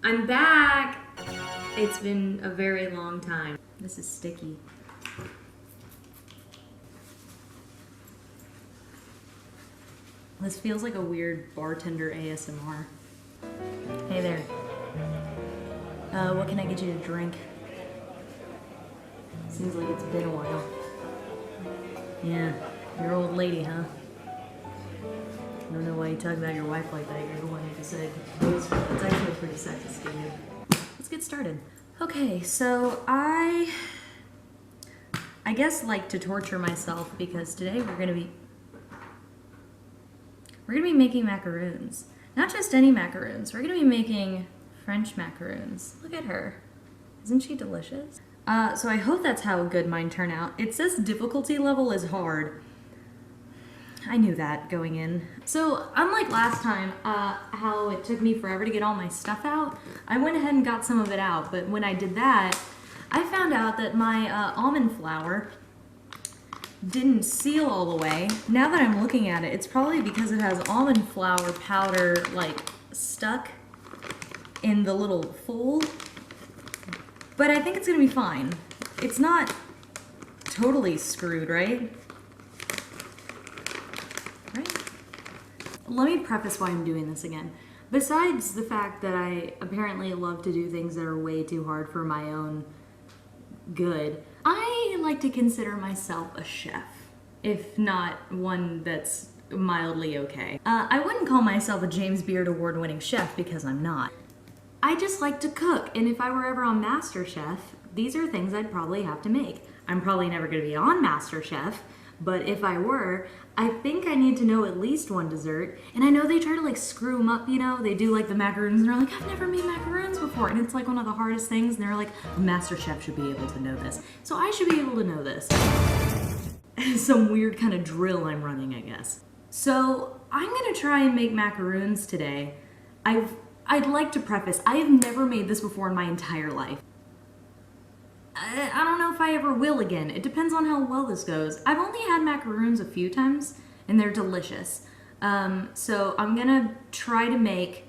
I'm back! It's been a very long time. This is sticky. This feels like a weird bartender ASMR. Hey there. What can I get you to drink? Seems like it's been a while. Yeah, your old lady, huh? I don't know why you talk about your wife like that. You're the one who decided to propose. It's actually pretty sexist of you. Let's get started. Okay, so I guess like to torture myself because today we're gonna be making macaroons. Not just any macaroons. We're gonna be making French macaroons. Look at her. Isn't she delicious? So I hope that's how good mine turn out. It says difficulty level is hard. I knew that going in. So unlike last time, how it took me forever to get all my stuff out, I went ahead and got some of it out. But when I did that, I found out that my almond flour didn't seal all the way. Now that I'm looking at it, it's probably because it has almond flour powder like stuck in the little fold. But I think it's gonna be fine. It's not totally screwed, right? Let me preface why I'm doing this again. Besides the fact that I apparently love to do things that are way too hard for my own good, I like to consider myself a chef, if not one that's mildly okay. I wouldn't call myself a James Beard award-winning chef because I'm not. I just like to cook, and if I were ever on MasterChef, these are things I'd probably have to make. I'm probably never gonna be on MasterChef, but if I were, I think I need to know at least one dessert. And I know they try to like screw them up, you know? They do like the macaroons and they're like, I've never made macaroons before. And it's like one of the hardest things. And they're like, a MasterChef should be able to know this. So I should be able to know this. Some weird kind of drill I'm running, I guess. So I'm gonna try and make macaroons today. I'd like to preface, I have never made this before in my entire life. I don't know if I ever will again. It depends on how well this goes. I've only had macaroons a few times, and they're delicious. So I'm gonna try to make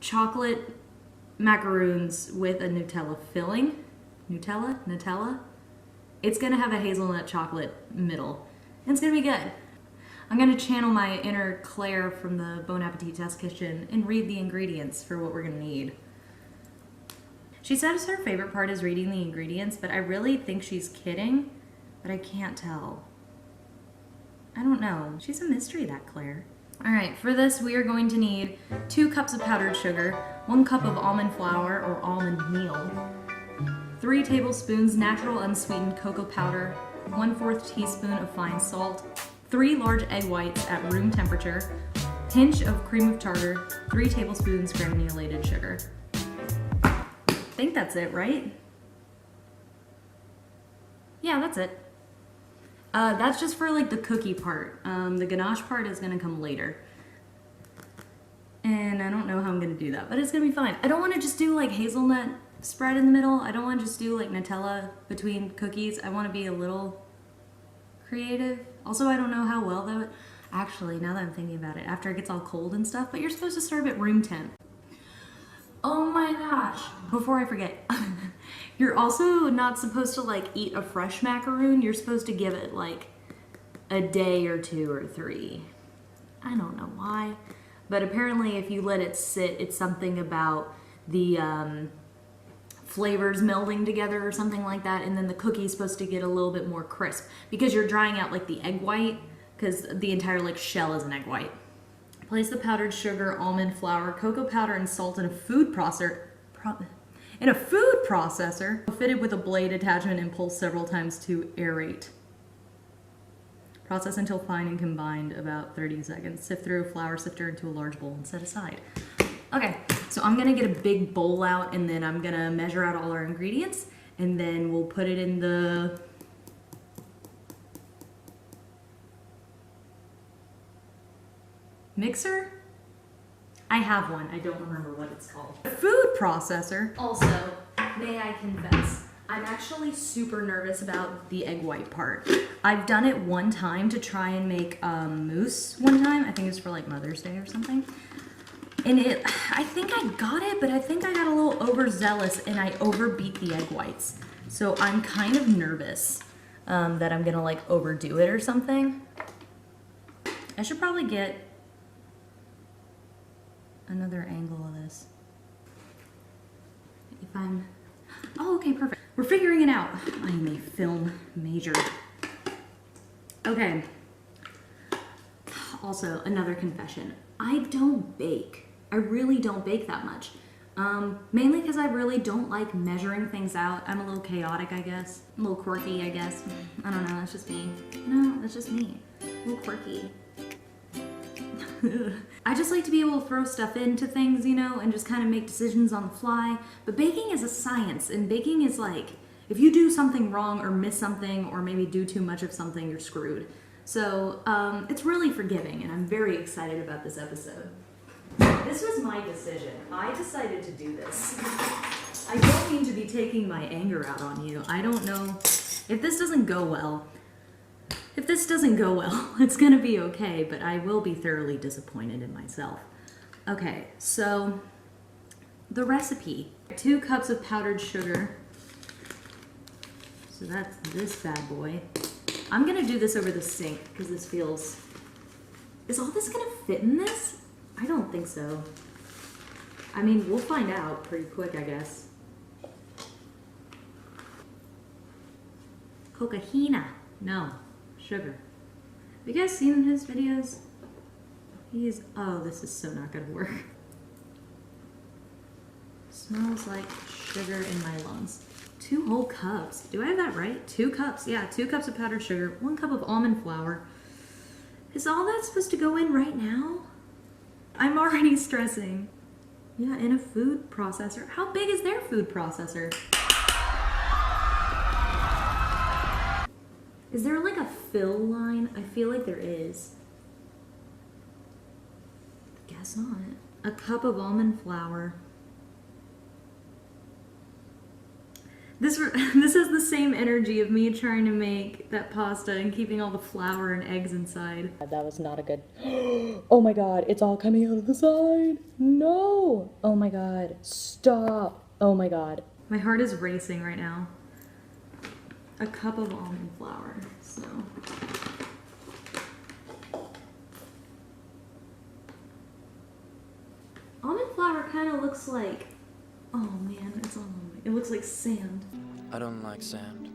chocolate macaroons with a Nutella filling. Nutella? It's gonna have a hazelnut chocolate middle. And it's gonna be good. I'm gonna channel my inner Claire from the Bon Appetit Test Kitchen and read the ingredients for what we're gonna need. She says her favorite part is reading the ingredients, but I really think she's kidding, but I can't tell. I don't know. She's a mystery, that Claire. All right, for this we are going to need 2 cups of powdered sugar, 1 cup of almond flour or almond meal, 3 tablespoons natural unsweetened cocoa powder, 1/4 teaspoon of fine salt, 3 large egg whites at room temperature, pinch of cream of tartar, 3 tablespoons granulated sugar. I think that's it, right? Yeah, that's it. That's just for like the cookie part. The ganache part is gonna come later. And I don't know how I'm gonna do that, but it's gonna be fine. I don't wanna just do like hazelnut spread in the middle. I don't wanna just do like Nutella between cookies. I wanna be a little creative. Also, I don't know how well that would, actually, now that I'm thinking about it, after it gets all cold and stuff, but you're supposed to serve at room temp. Oh my gosh, before I forget, you're also not supposed to like eat a fresh macaroon. You're supposed to give it like a day or 2 or 3. I don't know why, but apparently if you let it sit, it's something about the flavors melding together or something like that, and then the cookie's supposed to get a little bit more crisp because you're drying out like the egg white, because the entire like shell is an egg white. Place the powdered sugar, almond flour, cocoa powder, and salt in a food processor fitted with a blade attachment and pulse several times to aerate. Process until fine and combined about 30 seconds. Sift through a flour sifter into a large bowl and set aside. Okay, so I'm gonna get a big bowl out and then I'm gonna measure out all our ingredients and then we'll put it in the mixer? I have one, I don't remember what it's called. Food processor. Also, may I confess, I'm actually super nervous about the egg white part. I've done it one time to try and make mousse one time. I think it was for like Mother's Day or something. And I think I got it, but I think I got a little overzealous and I overbeat the egg whites. So I'm kind of nervous that I'm gonna like overdo it or something. I should probably get another angle of this. Oh, okay, perfect. We're figuring it out. I am a film major. Okay. Also, another confession. I don't bake. I really don't bake that much. Mainly because I really don't like measuring things out. I'm a little chaotic, I guess. A little quirky, I guess. I don't know, that's just me. No, that's just me. A little quirky. I just like to be able to throw stuff into things, you know, and just kind of make decisions on the fly. But baking is a science, and baking is like, if you do something wrong or miss something or maybe do too much of something, you're screwed. So it's really forgiving, and I'm very excited about this episode. This was my decision. I decided to do this. I don't mean to be taking my anger out on you. I don't know if this doesn't go well. If this doesn't go well, it's gonna be okay, but I will be thoroughly disappointed in myself. Okay, so the recipe. 2 cups of powdered sugar. So that's this bad boy. I'm gonna do this over the sink because this feels... Is all this gonna fit in this? I don't think so. I mean, we'll find out pretty quick, I guess. Cocaina. No. Sugar. Have you guys seen his videos? Oh, this is so not gonna work. Smells like sugar in my lungs. 2 whole cups. Do I have that right? 2 cups. Yeah, 2 cups of powdered sugar, 1 cup of almond flour. Is all that supposed to go in right now? I'm already stressing. Yeah, in a food processor. How big is their food processor? Is there like a fill line? I feel like there is. Guess not. A cup of almond flour. This has the same energy of me trying to make that pasta and keeping all the flour and eggs inside. That was not a good... Oh my god, it's all coming out of the side. No! Oh my god, stop. Oh my god. My heart is racing right now. A cup of almond flour, so. Almond flour kind of looks like, oh man, it's all on me. It looks like sand. I don't like sand.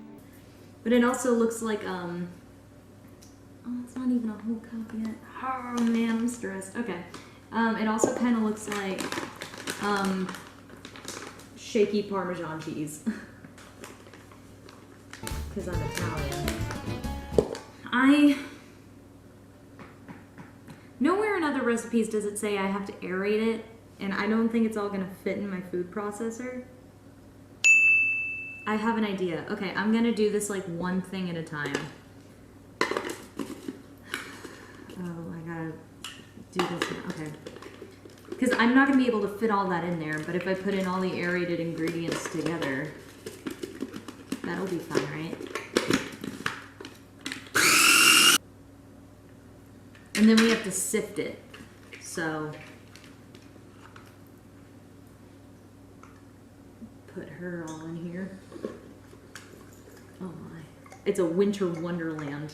But it also looks like, oh, it's not even a whole cup yet. Oh man, I'm stressed. Okay. It also kind of looks like, shaky Parmesan cheese. Because I'm Italian. Nowhere in other recipes does it say I have to aerate it, and I don't think it's all gonna fit in my food processor. I have an idea. Okay, I'm gonna do this like one thing at a time. Oh, I gotta do this now. Okay. Because I'm not gonna be able to fit all that in there, but if I put in all the aerated ingredients together, that'll be fun, right? And then we have to sift it. So, put her all in here. Oh my. It's a winter wonderland.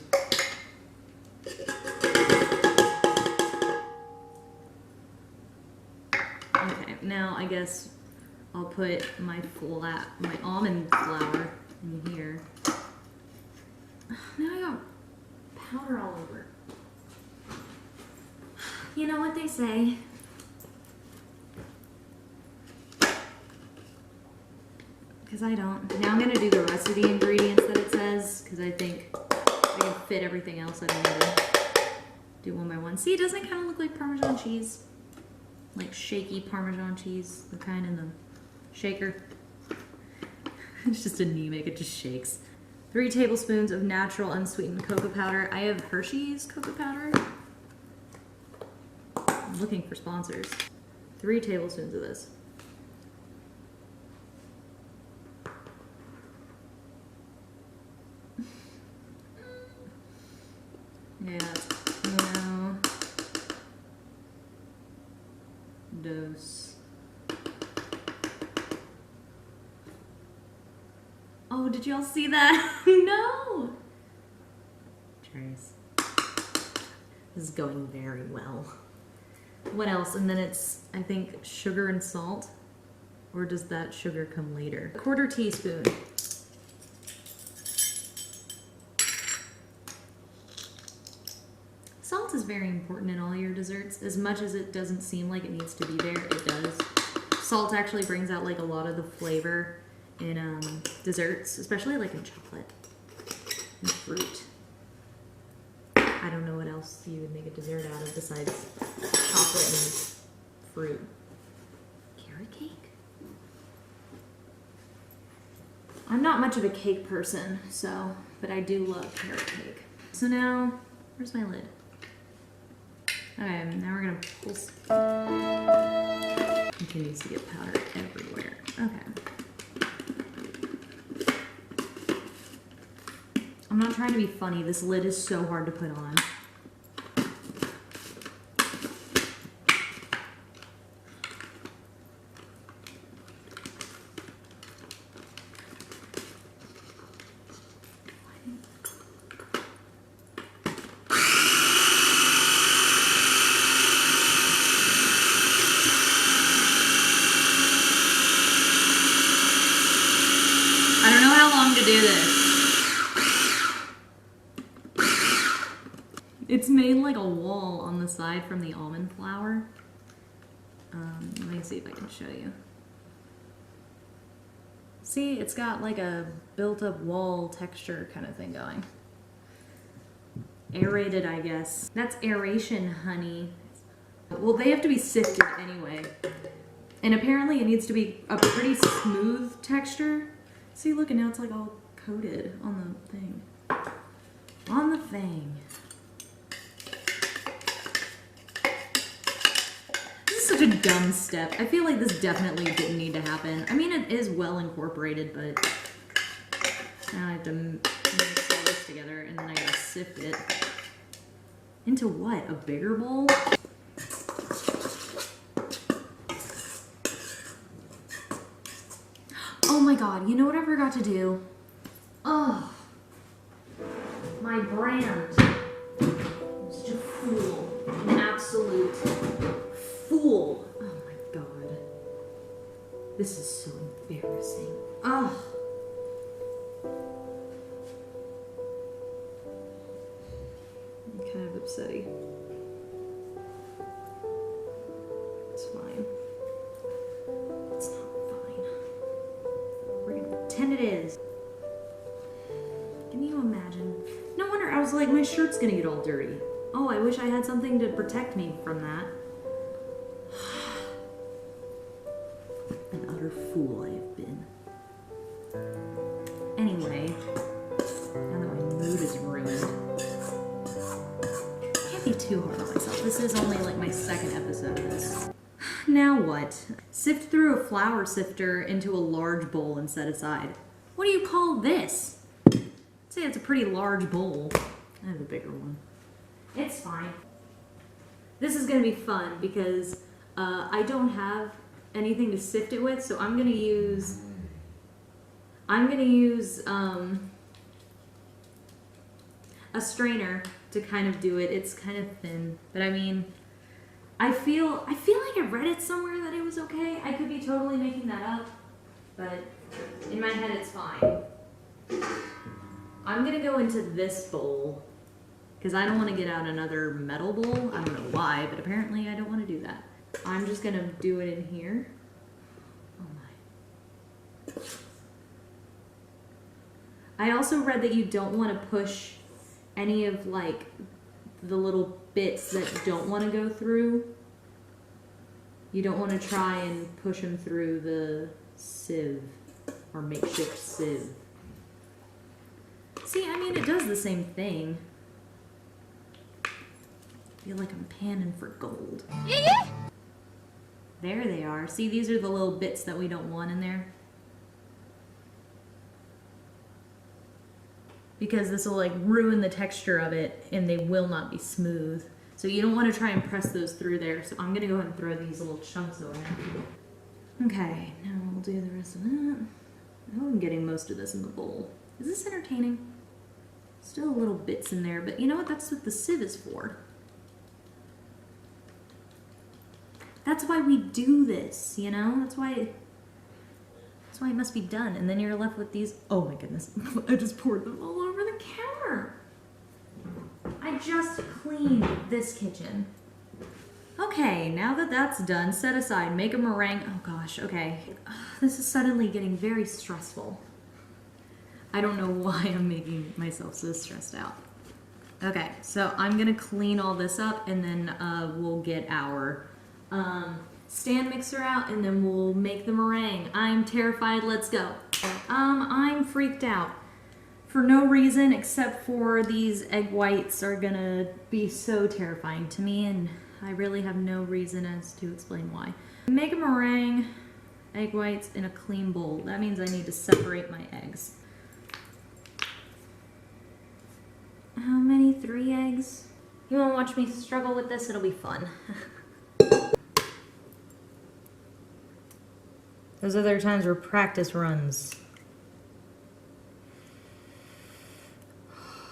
Okay, now I guess I'll put my almond flour in here. Now I got powder all over. You know what they say. Because I don't. Now I'm going to do the rest of the ingredients that it says, because I think I can fit everything else I don't need to do one by one. See, doesn't it kind of look like Parmesan cheese? Like shaky Parmesan cheese, the kind in the shaker. It's just anemic, it just shakes. 3 tablespoons of natural unsweetened cocoa powder. I have Hershey's cocoa powder. I'm looking for sponsors. 3 tablespoons of this. Yeah, no. Oh, did y'all see that? No! Trace. This is going very well. What else? And then it's, I think, sugar and salt. Or does that sugar come later? 1/4 teaspoon. Salt is very important in all your desserts. As much as it doesn't seem like it needs to be there, it does. Salt actually brings out like a lot of the flavor in desserts, especially like in chocolate and fruit. I don't know what else you would make a dessert out of besides chocolate and fruit. Carrot cake? I'm not much of a cake person, but I do love carrot cake. So now, where's my lid? Okay, now we're gonna pull. Continues to get powder everywhere. Okay. I'm not trying to be funny. This lid is so hard to put on. I don't know how long to do this. It's made like a wall on the side from the almond flour. Let me see if I can show you. See, it's got like a built-up wall texture kind of thing going. Aerated, I guess. That's aeration, honey. Well, they have to be sifted anyway. And apparently it needs to be a pretty smooth texture. See, look, and now it's like all coated on the thing. On the thing. This is such a dumb step. I feel like this definitely didn't need to happen. I mean, it is well incorporated, but now I have to mix all this together, and then I gotta sift it. Into what? A bigger bowl? Oh my god, you know what I forgot to do? Oh, my brand. I'm such a fool. An absolute fool. Oh my god. This is so embarrassing. Oh. I'm kind of upsetty. It's fine. It's not. Pretend it is. Can you imagine? No wonder I was like, my shirt's gonna get all dirty. Oh, I wish I had something to protect me from that. An utter fool I have been. Anyway, now that my mood is ruined, I can't be too hard on myself. This is only like my second episode of this. Now what? Sift through a flour sifter into a large bowl and set aside. What do you call this? I'd say it's a pretty large bowl. I have a bigger one. It's fine. This is gonna be fun because I don't have anything to sift it with, so I'm gonna use a strainer to kind of do it. It's kind of thin, but I mean, I feel like I read it somewhere that it was okay. I could be totally making that up, but in my head it's fine. I'm gonna go into this bowl because I don't want to get out another metal bowl. I don't know why, but apparently I don't want to do that. I'm just gonna do it in here. Oh my. I also read that you don't want to push any of like the little bits that don't want to go through. You don't want to try and push them through the sieve or makeshift sieve. See, I mean, it does the same thing. I feel like I'm panning for gold. There they are. See, these are the little bits that we don't want in there. Because this will like ruin the texture of it and they will not be smooth. So you don't want to try and press those through there. So I'm gonna go ahead and throw these little chunks away. Okay, now we'll do the rest of that. I hope I'm getting most of this in the bowl. Is this entertaining? Still little bits in there, but you know what? That's what the sieve is for. That's why we do this, you know? That's why it must be done. And then you're left with these, oh my goodness. I just poured them all over the counter. I just cleaned this kitchen. Okay, now that that's done, set aside, make a meringue. Oh gosh, okay. This is suddenly getting very stressful. I don't know why I'm making myself so stressed out. Okay, so I'm gonna clean all this up and then we'll get our stand mixer out and then we'll make the meringue. I'm terrified, let's go. I'm freaked out for no reason except for these egg whites are gonna be so terrifying to me and I really have no reason as to explain why. Make a meringue, egg whites in a clean bowl. That means I need to separate my eggs. How many? 3 eggs? You wanna watch me struggle with this? It'll be fun. Those other times were practice runs.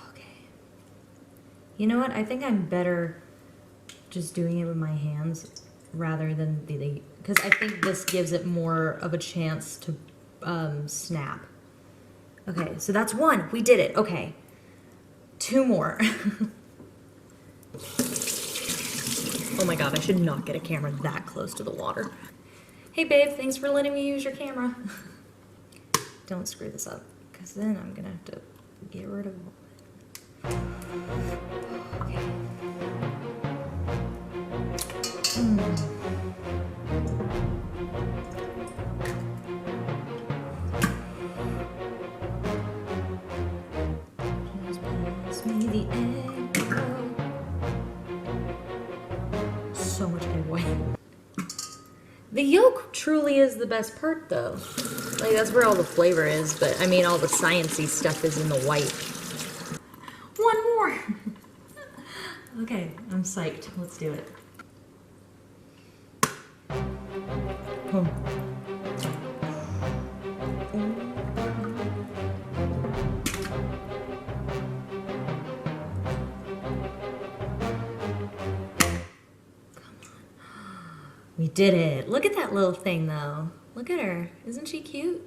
Okay. You know what? I think I'm better just doing it with my hands rather than because I think this gives it more of a chance to snap. Okay, so that's 1. We did it. Okay. 2 more. Oh my god, I should not get a camera that close to the water. Hey babe, thanks for letting me use your camera. Don't screw this up, because then I'm gonna have to get rid of it. Okay. Just pass me the egg. So much egg white. The yolk truly is the best part though. Like that's where all the flavor is, but I mean all the sciencey stuff is in the white. 1 more! Okay, I'm psyched. Let's do it. Oh. We did it. Look at that little thing though. Look at her. Isn't she cute?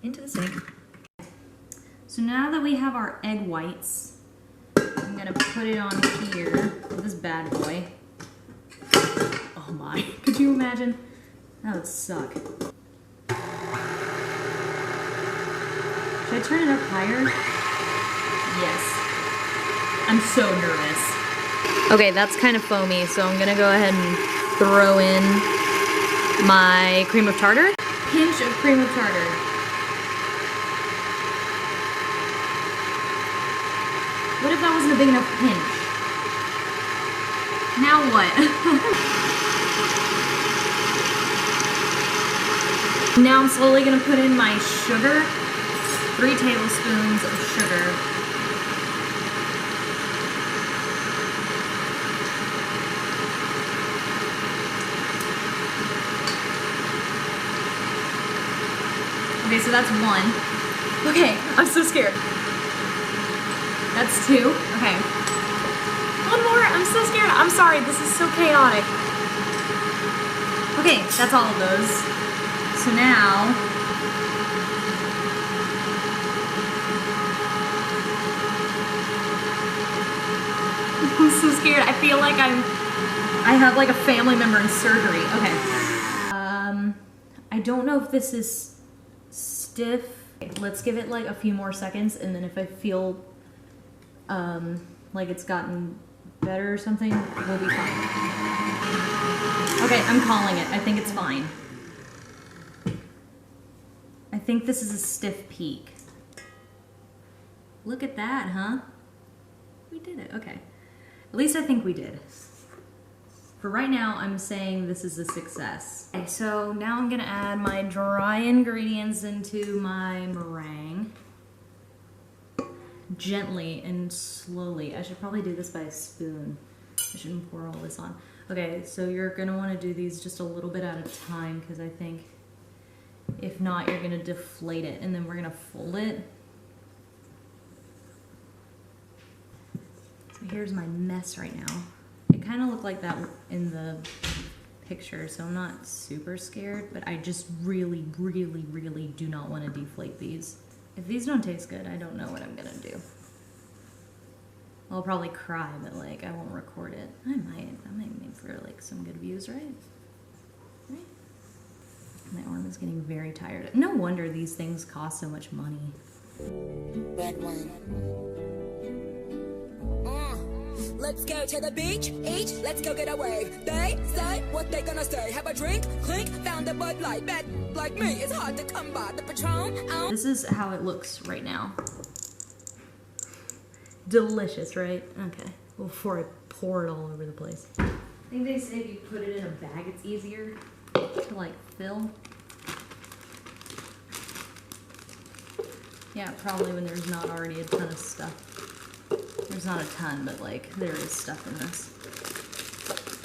Into the sink. So now that we have our egg whites, I'm gonna put it on here with this bad boy. Oh my, could you imagine? That would suck. Should I turn it up higher? Yes. I'm so nervous. Okay, that's kind of foamy, so I'm gonna go ahead and throw in my cream of tartar. Pinch of cream of tartar. What if that wasn't a big enough pinch? Now what? Now I'm slowly gonna put in my sugar. 3 tablespoons of sugar. Okay, so that's 1. Okay, I'm so scared. That's 2. Okay. 1 more. I'm so scared. I'm sorry. This is so chaotic. Okay, that's all of those. So now... I'm so scared. I feel like I have like a family member in surgery. Okay. I don't know if this is stiff. Let's give it like a few more seconds, and then if I feel like it's gotten better or something, we'll be fine. Okay, I'm calling it. I think it's fine. I think this is a stiff peak. Look at that, huh? We did it, okay. At least I think we did. For right now, I'm saying this is a success. Okay, so now I'm gonna add my dry ingredients into my meringue. Gently and slowly. I should probably do this by a spoon. I shouldn't pour all this on. Okay, so you're gonna wanna do these just a little bit at a time because I think If not, you're gonna deflate it, and then we're gonna fold it. So here's my mess right now. It kind of looked like that in the picture, so I'm not super scared, but I just really, really, really do not want to deflate these. If these don't taste good, I don't know what I'm gonna do. I'll probably cry, but like I won't record it. I might make for like some good views, right? Right? My arm is getting very tired. No wonder these things cost so much money. Red one. Let's go to the beach, each, let's go get a wave. They say what they gonna say. Have a drink, clink, found a Bud Light. Bad like me, it's hard to come by. The Patron. This is how it looks right now. Delicious, right? Okay. Before I pour it all over the place. I think they say if you put it in a bag, it's easier to like fill. Yeah, probably when there's not already a ton of stuff. There's not a ton, but like there is stuff in this.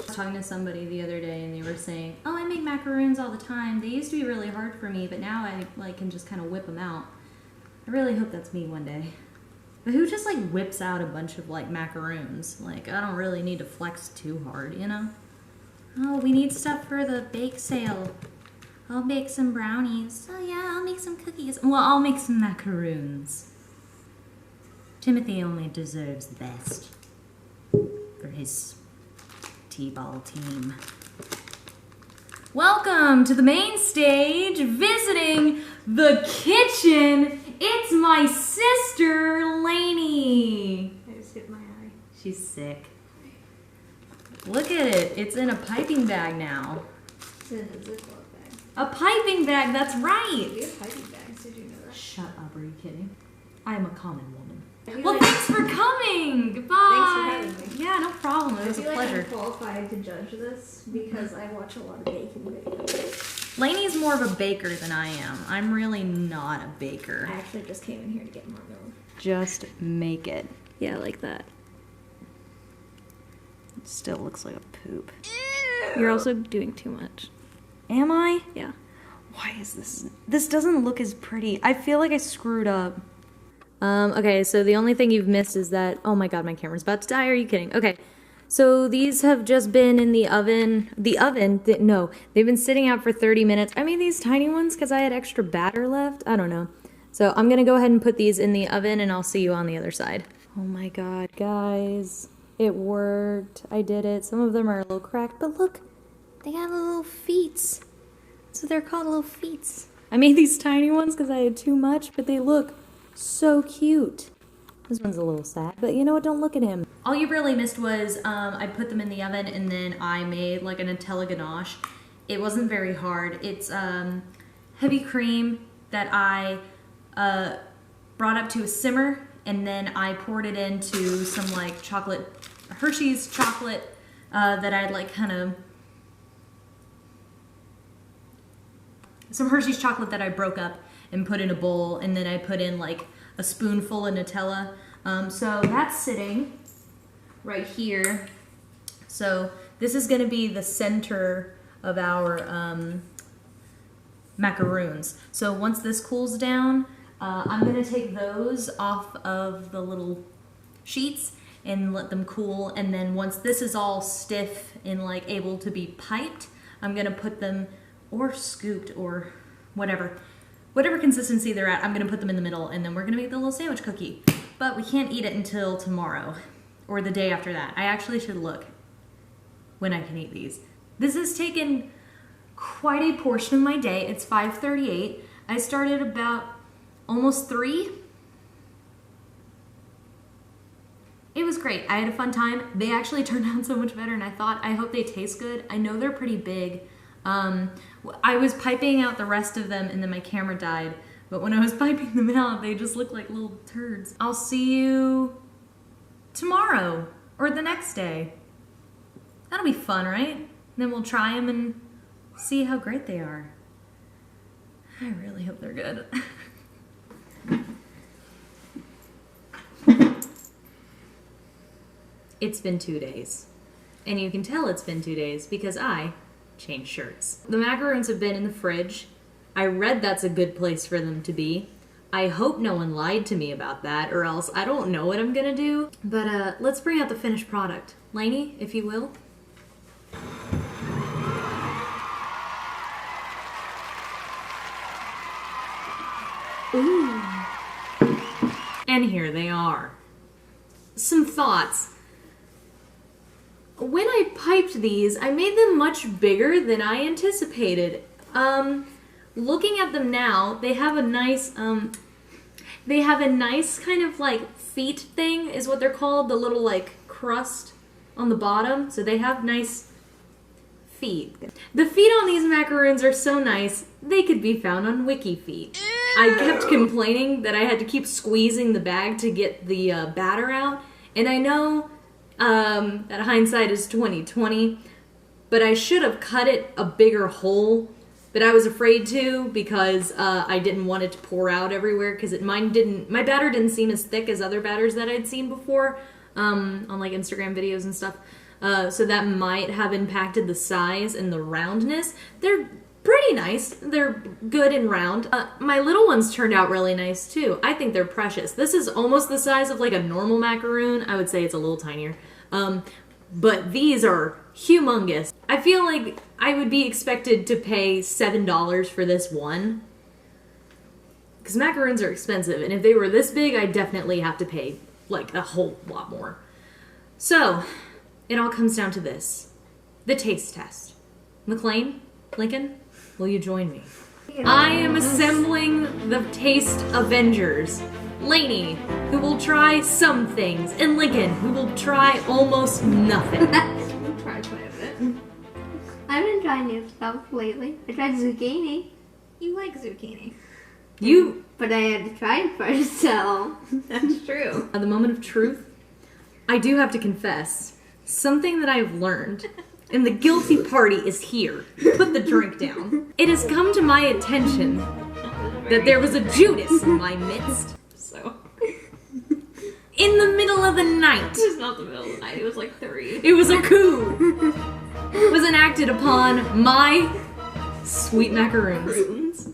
I was talking to somebody the other day and they were saying, oh, I make macaroons all the time. They used to be really hard for me, but now I like can just kind of whip them out. I really hope that's me one day. But who just like whips out a bunch of like macaroons? Like I don't really need to flex too hard, you know? Oh, we need stuff for the bake sale. I'll bake some brownies. Oh yeah, I'll make some cookies. Well, I'll make some macaroons. Timothy only deserves the best for his T-ball team. Welcome to the main stage, visiting the kitchen. It's my sister, Lainey. I just hit my eye. She's sick. Look at it. It's in a piping bag now. It's in a Ziploc bag. A piping bag, that's right. We have piping bags, did you know that? Shut up, are you kidding? I am a common woman. Well, thanks for coming. Goodbye. Thanks for having me. Yeah, no problem. It was a I feel pleasure. like I'm qualified to judge this because I watch a lot of baking videos. Lainey's more of a baker than I am. I'm really not a baker. I actually just came in here to get more milk. Just make it. Yeah, like that. It still looks like a poop. You're also doing too much. Am I? Yeah. Why is this? This doesn't look as pretty. I feel like I screwed up. Okay, so the only thing you've missed is that, oh my god, my camera's about to die, are you kidding? Okay, so these have just been in the oven, no, they've been sitting out for 30 minutes. I made these tiny ones because I had extra batter left, I don't know. So I'm gonna go ahead and put these in the oven and I'll see you on the other side. Oh my god, guys, it worked, I did it. Some of them are a little cracked, but look, they got little feet. So they're called little feet. I made these tiny ones because I had too much, but they look so cute. This one's a little sad, but you know what? Don't look at him. All you really missed was I put them in the oven and then I made like a Nutella ganache. It wasn't very hard. It's heavy cream that I brought up to a simmer and then I poured it into some like chocolate, Hershey's chocolate that I'd like kind of, some Hershey's chocolate that I broke up and put in a bowl, and then I put in like a spoonful of Nutella. So that's sitting right here. So this is gonna be the center of our macaroons. So once this cools down, I'm gonna take those off of the little sheets and let them cool, and then once this is all stiff and like able to be piped, I'm gonna put them, or scooped, or whatever consistency they're at, I'm gonna put them in the middle and then we're gonna make the little sandwich cookie. But we can't eat it until tomorrow or the day after that. I actually should look when I can eat these. This has taken quite a portion of my day. It's 5:38. I started about almost 3. It was great. I had a fun time. They actually turned out so much better than I thought. I hope they taste good. I know they're pretty big. I was piping out the rest of them and then my camera died, but when I was piping them out, they just looked like little turds. I'll see you tomorrow or the next day. That'll be fun, right? And then we'll try them and see how great they are. I really hope they're good. It's been 2 days. And you can tell it's been 2 days because I changed shirts. The macaroons have been in the fridge I read that's a good place for them to be. I hope no one lied to me about that, or else I don't know what I'm gonna do. But let's bring out the finished product. Lainey, if you will. Ooh. And here they are. Some thoughts. When I piped these, I made them much bigger than I anticipated. Looking at them now, they have a nice kind of like feet thing, is what they're called, the little like crust on the bottom. So they have nice feet. The feet on these macaroons are so nice, they could be found on Wiki Feet. I kept complaining that I had to keep squeezing the bag to get the batter out, and I know that hindsight is 20/20, but I should have cut it a bigger hole, but I was afraid to because I didn't want it to pour out everywhere because my batter didn't seem as thick as other batters that I'd seen before on like Instagram videos and stuff. So that might have impacted the size and the roundness. They're pretty nice. They're good and round. My little ones turned out really nice too. I think they're precious. This is almost the size of like a normal macaroon. I would say it's a little tinier. But these are humongous. I feel like I would be expected to pay $7 for this one. Because macaroons are expensive, and if they were this big, I'd definitely have to pay like a whole lot more. So, it all comes down to this. The taste test. McLean? Lincoln? Will you join me? I am assembling the Taste Avengers. Lainey, who will try some things, and Lincoln, who will try almost nothing. Try quite a bit. I've been trying new stuff lately. I tried zucchini, You like zucchini. but I had to try it first, so. That's true. At the moment of truth, I do have to confess something that I've learned, and the guilty party is here. Put the drink down. It has come to my attention that there was a Judas in my midst. So. In the middle of the night. It was not the middle of the night. It was like 3. It was a coup. It was enacted upon my sweet macaroons.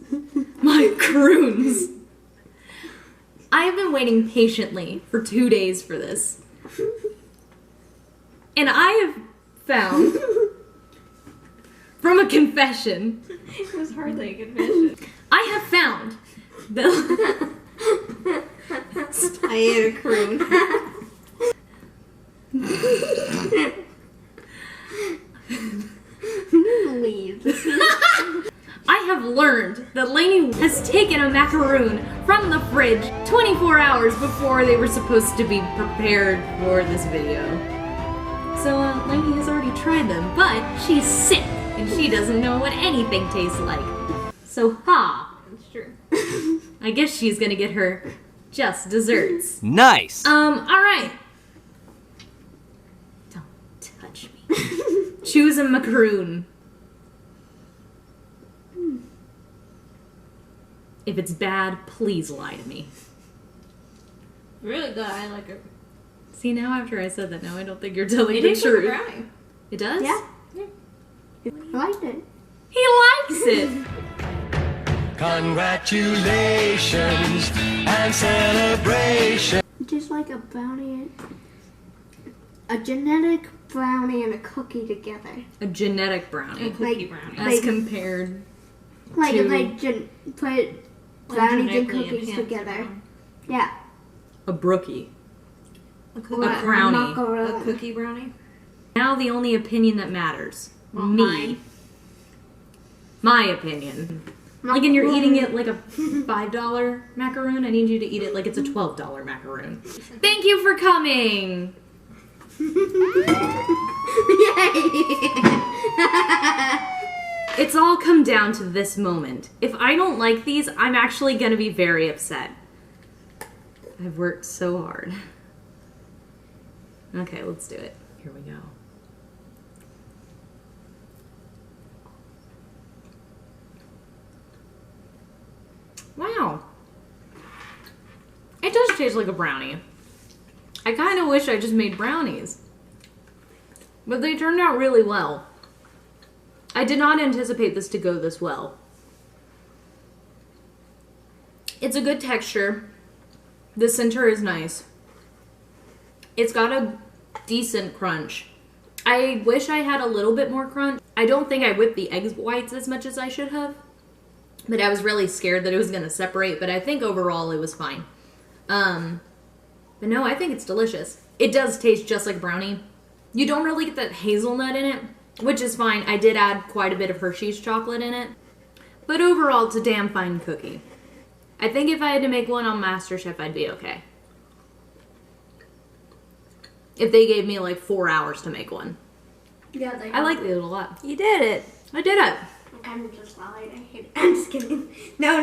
My croons. I have been waiting patiently for 2 days for this. And I have found, from a confession, It was hardly a confession. I have found that I ate a croon. Leave. I have learned that Lainey has taken a macaroon from the fridge 24 hours before they were supposed to be prepared for this video. So, Lainey has already tried them, but she's sick and she doesn't know what anything tastes like. So, ha! That's true. I guess she's gonna get her just desserts. Nice. Alright. Don't touch me. Choose a macaroon. If it's bad, please lie to me. Really good. I like it. See, now after I said that, now I don't think you're telling It the tastes like a truth. brownie. It does? Yeah. I liked it. He likes it! Congratulations and celebration. Just like a brownie, a genetic brownie and a cookie together. A genetic brownie. A cookie brownie. As Like- compared... Like To- if they put brownies and genetically cookies enhanced together. brownie. Yeah. a brookie. A A cookie, brownie. a Macaron. cookie brownie. Now the only opinion that matters. Well, me. mine. My opinion. Like, and you're eating it like a $5 macaroon. I need you to eat it like it's a $12 macaroon. Thank you for coming! It's all come down to this moment. If I don't like these, I'm actually gonna be very upset. I've worked so hard. Okay, let's do it. Here we go. Wow. It does taste like a brownie. I kind of wish I just made brownies. But they turned out really well. I did not anticipate this to go this well. It's a good texture. The center is nice. It's got a decent crunch. I wish I had a little bit more crunch. I don't think I whipped the egg whites as much as I should have. But I was really scared that it was going to separate. But I think overall it was fine. But no, I think it's delicious. It does taste just like a brownie. You don't really get that hazelnut in it, which is fine. I did add quite a bit of Hershey's chocolate in it. But overall, it's a damn fine cookie. I think if I had to make one on MasterChef, I'd be okay. If they gave me like 4 hours to make one. Yeah, I like these a lot. You did it. I did it. I'm just lying. I hate it. I'm just kidding. No,